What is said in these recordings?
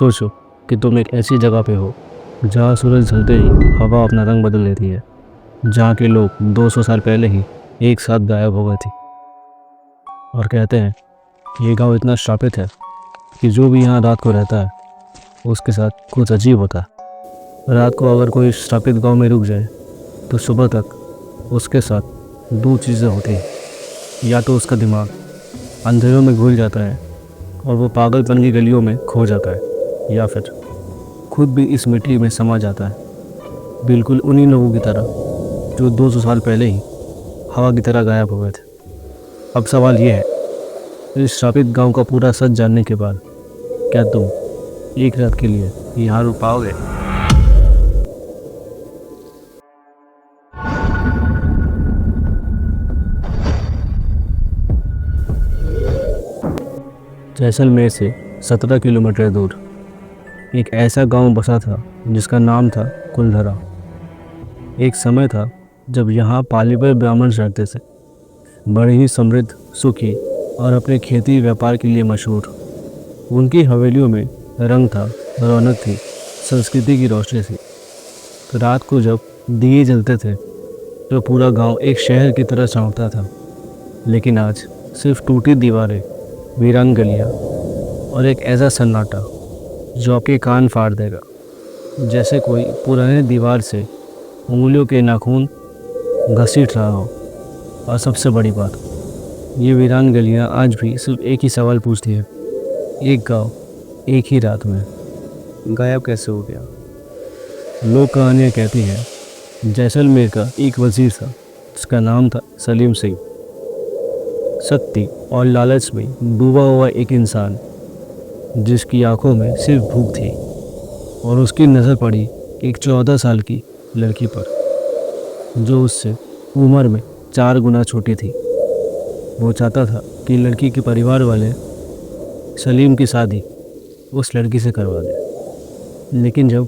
सोचो कि तुम एक ऐसी जगह पे हो जहाँ सूरज ढलते ही हवा अपना रंग बदल लेती है, जहाँ के लोग 200 साल पहले ही एक साथ गायब हो गए थे। और कहते हैं ये गांव इतना श्रापित है कि जो भी यहाँ रात को रहता है उसके साथ कुछ अजीब होता है। रात को अगर कोई श्रापित गांव में रुक जाए तो सुबह तक उसके साथ दो चीज़ें होती हैं। या तो उसका दिमाग अंधेरों में घुल जाता है और वो पागलपन की गलियों में खो जाता है, या फिर खुद भी इस मिट्टी में समा जाता है, बिल्कुल उन्हीं लोगों की तरह जो 200 साल पहले ही हवा की तरह गायब हो गए थे। अब सवाल ये है, इस श्रापित गांव का पूरा सच जानने के बाद क्या तुम एक रात के लिए यहाँ रुक पाओगे? जैसलमेर से 17 किलोमीटर दूर एक ऐसा गांव बसा था जिसका नाम था कुलधरा। एक समय था जब यहाँ पालीबर ब्राह्मण रहते थे, बड़े ही समृद्ध, सुखी और अपने खेती व्यापार के लिए मशहूर। उनकी हवेलियों में रंग था, रौनक थी, संस्कृति की रोशनी थी। तो रात को जब दिए जलते थे तो पूरा गांव एक शहर की तरह चमकता था। लेकिन आज सिर्फ टूटी दीवारें, वीरान गलियाँ और एक ऐसा सन्नाटा जो आपके कान फाड़ देगा, जैसे कोई पुराने दीवार से उंगलियों के नाखून घसीट रहा हो। और सबसे बड़ी बात, ये वीरान गलियाँ आज भी सिर्फ एक ही सवाल पूछती है, एक गांव एक ही रात में गायब कैसे हो गया? लोग कहानियाँ कहती हैं जैसलमेर का एक वजीर था जिसका नाम था सलीम सिंह। शक्ति और लालच में डूबा हुआ एक इंसान जिसकी आंखों में सिर्फ भूख थी। और उसकी नज़र पड़ी एक 14 साल की लड़की पर जो उससे उम्र में 4 गुना छोटी थी। वो चाहता था कि लड़की के परिवार वाले सलीम की शादी उस लड़की से करवा दें, लेकिन जब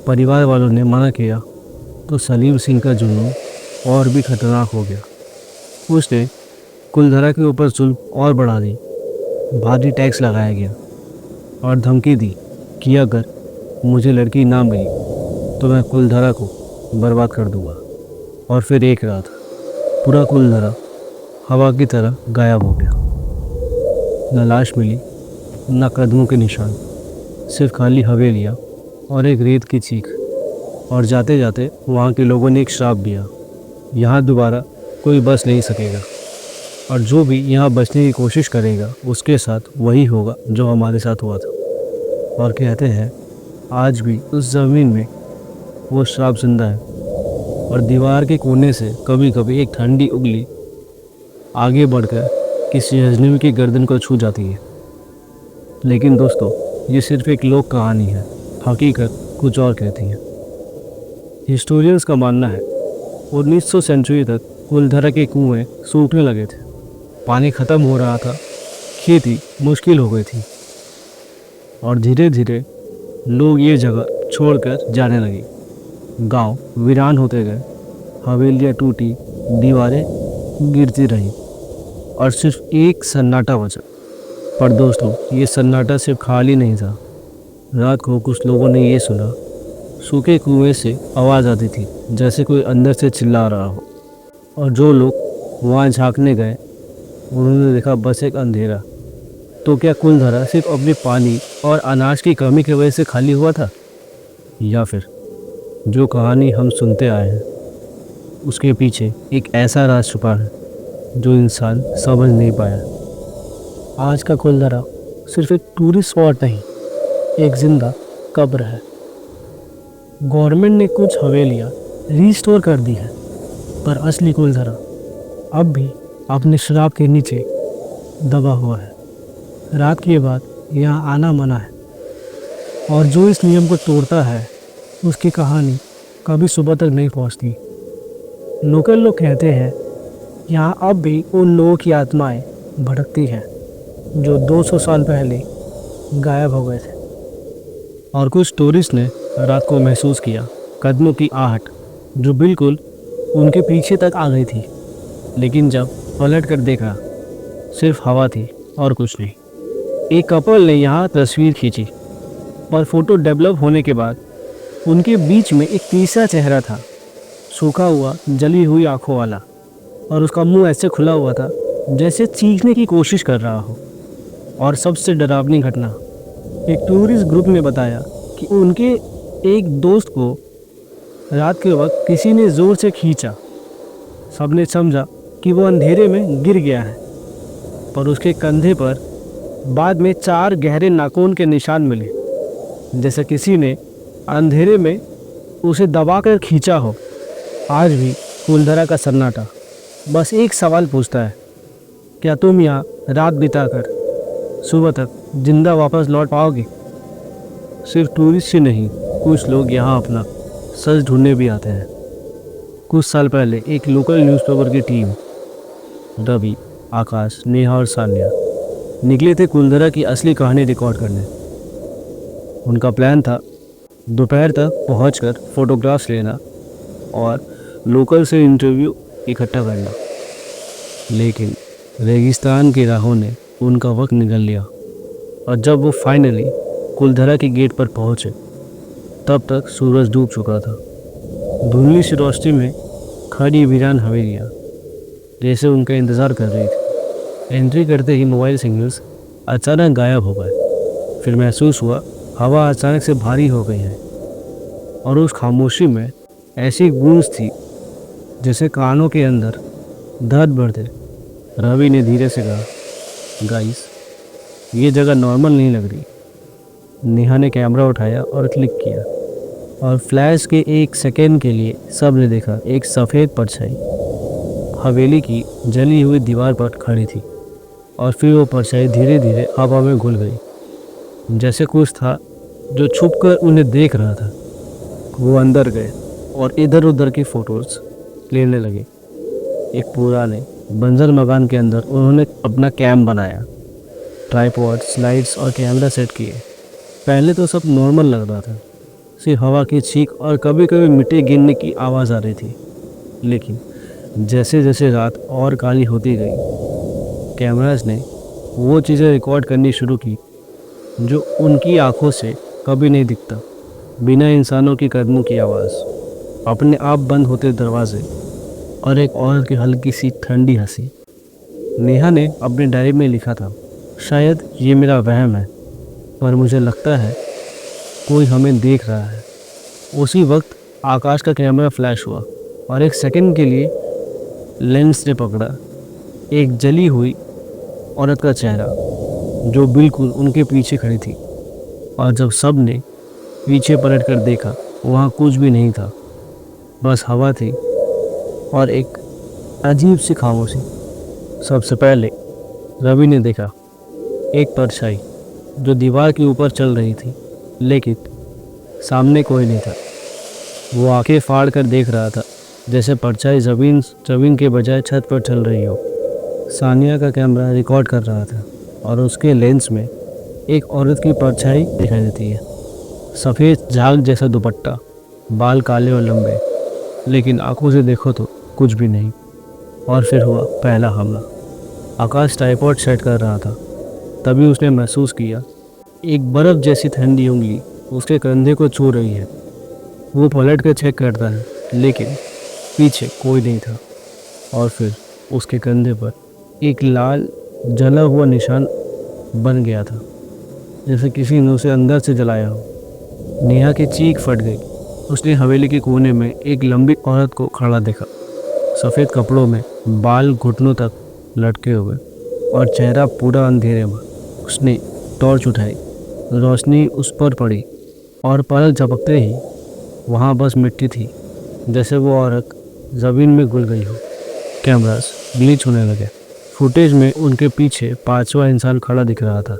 परिवार वालों ने मना किया तो सलीम सिंह का जुनून और भी खतरनाक हो गया। उसने कुलधरा के ऊपर जुल्म और बढ़ा दी, भारी टैक्स लगाया गया और धमकी दी कि अगर मुझे लड़की ना मिली तो मैं कुलधरा को बर्बाद कर दूंगा। और फिर एक रात पूरा कुलधरा हवा की तरह गायब हो गया। न लाश मिली, न कदमों के निशान, सिर्फ खाली हवेलियाँ और एक रेत की चीख। और जाते जाते वहाँ के लोगों ने एक श्राप दिया, यहाँ दोबारा कोई बस नहीं सकेगा और जो भी यहाँ बचने की कोशिश करेगा उसके साथ वही होगा जो हमारे साथ हुआ था। और कहते हैं आज भी उस ज़मीन में वो श्राप जिंदा है और दीवार के कोने से कभी कभी एक ठंडी उंगली आगे बढ़कर किसी अजनबी की गर्दन को छू जाती है। लेकिन दोस्तों, ये सिर्फ एक लोक कहानी है, हकीकत कुछ और कहती है। हिस्टोरियंस का मानना है 1900 सेंचुरी तक कुलधरा के कुएं सूखने लगे थे, पानी ख़त्म हो रहा था, खेती मुश्किल हो गई थी और धीरे धीरे लोग ये जगह छोड़कर जाने लगे। गांव वीरान होते गए, हवेलियाँ टूटी, दीवारें गिरती रहीं और सिर्फ एक सन्नाटा बचा। पर दोस्तों, ये सन्नाटा सिर्फ खाली नहीं था। रात को कुछ लोगों ने ये सुना, सूखे कुएं से आवाज़ आती थी जैसे कोई अंदर से चिल्ला रहा हो। और जो लोग वहाँ झांकने गए उन्होंने देखा बस एक अंधेरा। तो क्या कुलधरा सिर्फ अपने पानी और अनाज की कमी की वजह से खाली हुआ था, या फिर जो कहानी हम सुनते आए हैं उसके पीछे एक ऐसा राज छुपा है जो इंसान समझ नहीं पाया? आज का कुलधरा सिर्फ एक टूरिस्ट स्पॉट नहीं, एक जिंदा कब्र है। गवर्नमेंट ने कुछ हवेलियाँ रीस्टोर कर दी है, पर असली कुलधरा अब भी अपने श्राप के नीचे दबा हुआ है। रात के बाद यहाँ आना मना है और जो इस नियम को तोड़ता है उसकी कहानी कभी सुबह तक नहीं पहुँचती। लोकल लोग कहते हैं यहाँ अब भी उन लोगों की आत्माएं भटकती हैं जो 200 साल पहले गायब हो गए थे। और कुछ टूरिस्ट ने रात को महसूस किया कदमों की आहट जो बिल्कुल उनके पीछे तक आ गई थी। लेकिन जब पलट कर देखा, सिर्फ हवा थी और कुछ नहीं। एक कपल ने यहाँ तस्वीर खींची पर फोटो डेवलप होने के बाद उनके बीच में एक तीसरा चेहरा था, सूखा हुआ, जली हुई आंखों वाला, और उसका मुंह ऐसे खुला हुआ था जैसे चीखने की कोशिश कर रहा हो। और सबसे डरावनी घटना, एक टूरिस्ट ग्रुप ने बताया कि उनके एक दोस्त को रात के वक्त किसी ने ज़ोर से खींचा। सबने समझा कि वो अंधेरे में गिर गया है, पर उसके कंधे पर बाद में 4 गहरे नाखून के निशान मिले, जैसे किसी ने अंधेरे में उसे दबाकर खींचा हो। आज भी फूलधरा का सन्नाटा बस एक सवाल पूछता है, क्या तुम यहाँ रात बिताकर सुबह तक जिंदा वापस लौट पाओगे? सिर्फ टूरिस्ट ही नहीं, कुछ लोग यहाँ अपना सच ढूंढने भी आते हैं। कुछ साल पहले एक लोकल न्यूज़पेपर की टीम, रवि, आकाश, नेहा और सान्या, निकले थे कुलधरा की असली कहानी रिकॉर्ड करने। उनका प्लान था दोपहर तक पहुंचकर फोटोग्राफ्स लेना और लोकल से इंटरव्यू इकट्ठा करना। लेकिन रेगिस्तान की राहों ने उनका वक्त निगल लिया, और जब वो फाइनली कुलधरा के गेट पर पहुंचे तब तक सूरज डूब चुका था। धुंधली सी रोशनी में खड़ी वीरान हवेलियाँ जैसे उनका इंतज़ार कर रही थी। एंट्री करते ही मोबाइल सिग्नल्स अचानक गायब हो गए। फिर महसूस हुआ हवा अचानक से भारी हो गई है, और उस खामोशी में ऐसी गूंज थी जैसे कानों के अंदर दर्द बढ़ते। रवि ने धीरे से कहा, गाइस, ये जगह नॉर्मल नहीं लग रही। नेहा ने कैमरा उठाया और क्लिक किया, और फ्लैश के 1 सेकेंड के लिए सब ने देखा एक सफ़ेद परछाई हवेली की जली हुई दीवार पर खड़ी थी। और फिर वो परछाई धीरे धीरे हवा में घुल गई, जैसे कुछ था जो छुपकर उन्हें देख रहा था। वो अंदर गए और इधर उधर की फ़ोटोज़ लेने लगे। एक पुराने बंजर मकान के अंदर उन्होंने अपना कैम्प बनाया, ट्राइपॉड, स्लाइड्स और कैमरा सेट किए। पहले तो सब नॉर्मल लग रहा था, सिर्फ हवा की छींक और कभी कभी मिट्टी गिरने की आवाज़ आ रही थी। लेकिन जैसे जैसे रात और काली होती गई, कैमराज ने वो चीज़ें रिकॉर्ड करनी शुरू की जो उनकी आंखों से कभी नहीं दिखता। बिना इंसानों की कदमों की आवाज़, अपने आप बंद होते दरवाजे, और एक औरत की हल्की सी ठंडी हंसी। नेहा ने अपनी डायरी में लिखा था, शायद ये मेरा वहम है, पर मुझे लगता है कोई हमें देख रहा है। उसी वक्त आकाश का कैमरा फ्लैश हुआ, और 1 सेकंड के लिए लेंस ने पकड़ा एक जली हुई औरत का चेहरा जो बिल्कुल उनके पीछे खड़ी थी। और जब सब ने पीछे पलट कर देखा, वहाँ कुछ भी नहीं था, बस हवा थी और एक अजीब सी खामोशी। सबसे पहले रवि ने देखा एक परछाई जो दीवार के ऊपर चल रही थी, लेकिन सामने कोई नहीं था। वो आंखें फाड़ कर देख रहा था, जैसे परछाई जमीन के बजाय छत पर चल रही हो। सानिया का कैमरा रिकॉर्ड कर रहा था, और उसके लेंस में एक औरत की परछाई दिखाई देती है। सफ़ेद झाग जैसा दुपट्टा, बाल काले और लंबे, लेकिन आंखों से देखो तो कुछ भी नहीं। और फिर हुआ पहला हमला। आकाश ट्राइपॉड सेट कर रहा था, तभी उसने महसूस किया एक बर्फ़ जैसी ठंडी उंगली उसके कंधे को छू रही है। वो पलट कर चेक करता है, लेकिन पीछे कोई नहीं था। और फिर उसके कंधे पर एक लाल जला हुआ निशान बन गया था, जैसे किसी ने उसे अंदर से जलाया हो। नेहा की चीख फट गई। उसने हवेली के कोने में एक लंबी औरत को खड़ा देखा, सफ़ेद कपड़ों में, बाल घुटनों तक लटके हुए, और चेहरा पूरा अंधेरे में। उसने टॉर्च उठाई, रोशनी उस पर पड़ी, और पलक झपकते ही वहाँ बस मिट्टी थी, जैसे वो औरत ज़मीन में घुल गई हो। कैमरास ग्लिच होने लगे। फुटेज में उनके पीछे 5वां इंसान खड़ा दिख रहा था,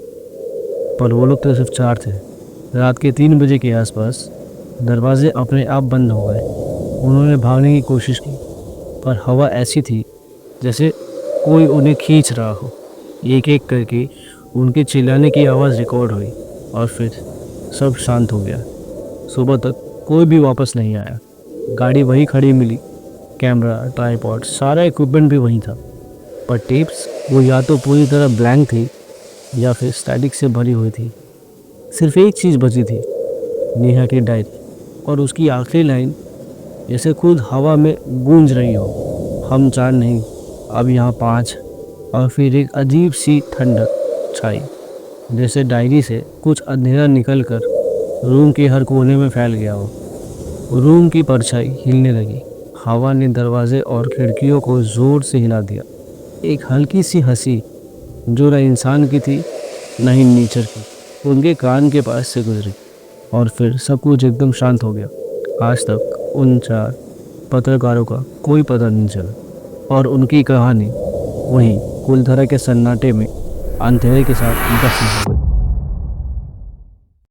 पर वो लोग तो सिर्फ 4 थे। रात के 3 बजे के आसपास दरवाजे अपने आप बंद हो गए। उन्होंने भागने की कोशिश की, पर हवा ऐसी थी जैसे कोई उन्हें खींच रहा हो। एक एक करके उनके चिल्लाने की आवाज़ रिकॉर्ड हुई, और फिर सब शांत हो गया। सुबह तक कोई भी वापस नहीं आया। गाड़ी वहीं खड़ी मिली, कैमरा, ट्राइपॉड, सारा इक्विपमेंट भी वहीं था, पर टेप्स वो या तो पूरी तरह ब्लैंक थी या फिर स्टैटिक से भरी हुई थी। सिर्फ एक चीज़ बची थी, नेहा की डायरी, और उसकी आखिरी लाइन जैसे खुद हवा में गूंज रही हो, हम 4 नहीं, अब यहाँ 5। और फिर एक अजीब सी ठंडक छाई, जैसे डायरी से कुछ अंधेरा निकलकर रूम के हर कोने में फैल गया हो। रूम की परछाई हिलने लगी, हवा ने दरवाजे और खिड़कियों को ज़ोर से हिला दिया। एक हल्की सी हंसी जो न इंसान की थी न ही नेचर की, उनके कान के पास से गुजरी, और फिर सब कुछ एकदम शांत हो गया। आज तक उन 4 पत्रकारों का कोई पता नहीं चला, और उनकी कहानी वहीं कुलधरा के सन्नाटे में अंधेरे के साथ दफन हो गई।